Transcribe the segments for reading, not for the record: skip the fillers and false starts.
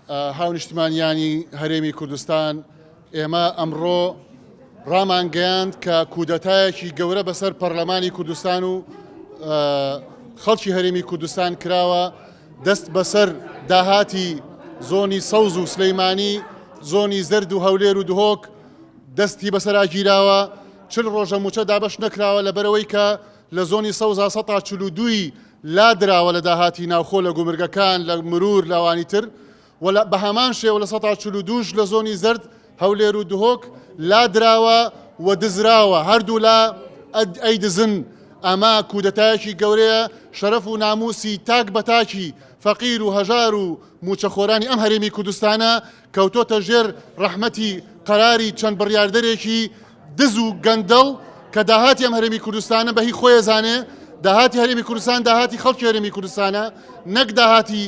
هاونیشتمانیانی هەرێمی کوردستان ئێمە ئەمڕۆ ڕامانگەیاند کە کودەتایەکی گەورە بەسەر پەرلەمانی کوردستان و خەڵکی هەرێمی کوردستان کراوە، دەست بەسەر داهاتی زۆنی سەوز و سلەیمانی، زۆنی زەرد و هەولێر و دهۆک دەستی بەسەراگیراوە. 40 ڕۆژە موچە دابەش نەکراوە لەبەرەوەی کە لە زۆنی سەوزا 142 لادراوە لە داهاتی ناوخۆ لە گومرگەکان، لە مرور لاوانی تر، بە هەمان شێوە لە 142 لە زۆنی زەرد هەولێر و دهۆک لادراوە و دزراوە، هەردوو لا ئەیدزن. ئەمە کودەتایەکی گەورەیە، شەرەف و ناموسی تاک بە تاکی فەقیر و هەژار و موچەخۆرانی ئەم هەرێمی کوردستانە کەوتۆتە ژێر ڕەحمەتی قەراری چەند بڕیاردەرێکی دز و گەندەڵ کە داهاتی ئەم هەرێمی کوردستانە بە هی خۆی زانێ. داهاتی هەرێمی کوردستان داهاتی خەڵکی هەرێمی کوردستانە، نەک داهاتی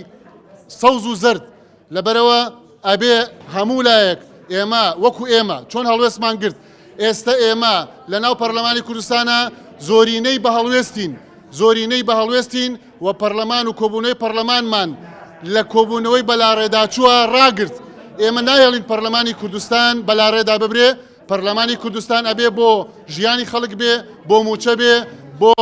سەوز و زەرد. لەبەرەوە ئەبێ هەموو لایەک ئێمە وەکو ئێمە چۆن هەڵوێستمان گرت، ئێستا ئێمە لە ناو پەرلەمانی کوردستانە زۆرینەی بە هەڵوێستین و پەرلەمان و کۆبوونەوەی پەرلەمانمان لە کۆبوونەوەی بەلاڕێداچووە ڕاگرت. ئێمە نایەڵین پەرلەمانی کوردستان بەلاڕێدا ببرێ. پەرلەمانی کوردستان ئەبێ بۆ ژیانی خەڵک بێ، بۆ موچە بێ، بۆ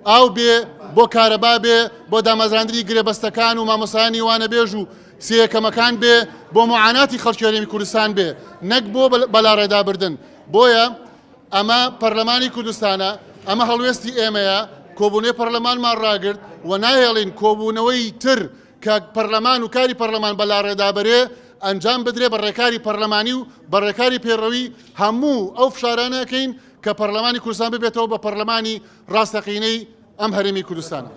ئاو بێ، بۆ کارەبا بێ، بۆ دامەزراندنی گرێبەستەکان و مامۆسایانی وانەبێژ و سیەکەمەکان بێ، بۆ معاناتی خەڵکی هەرێمی کوردستان بێ، نەک بۆ بەلاڕێدابردن. بۆیە ئەمە پەرلەمانی کوردستانە، ئەمە هەڵوێستی ئێمەیە، کۆبوونەوەی پەرلەمانمان ڕاگرت و نایەڵین کۆبوونەوەی تر کە پەرلەمان و کاری پەرلەمان بەلاڕێدابەرێ ئەنجام بدرێ بە ڕێکاری پەرلەمانی و بە ڕێکاری پێڕەوی هەموو ئەو فشارانەکەین کە پەرلەمانی کوردستان ببێتەوە بە پەرلەمانی ڕاستەقینەی ئەم هەرێمی کوردستانە.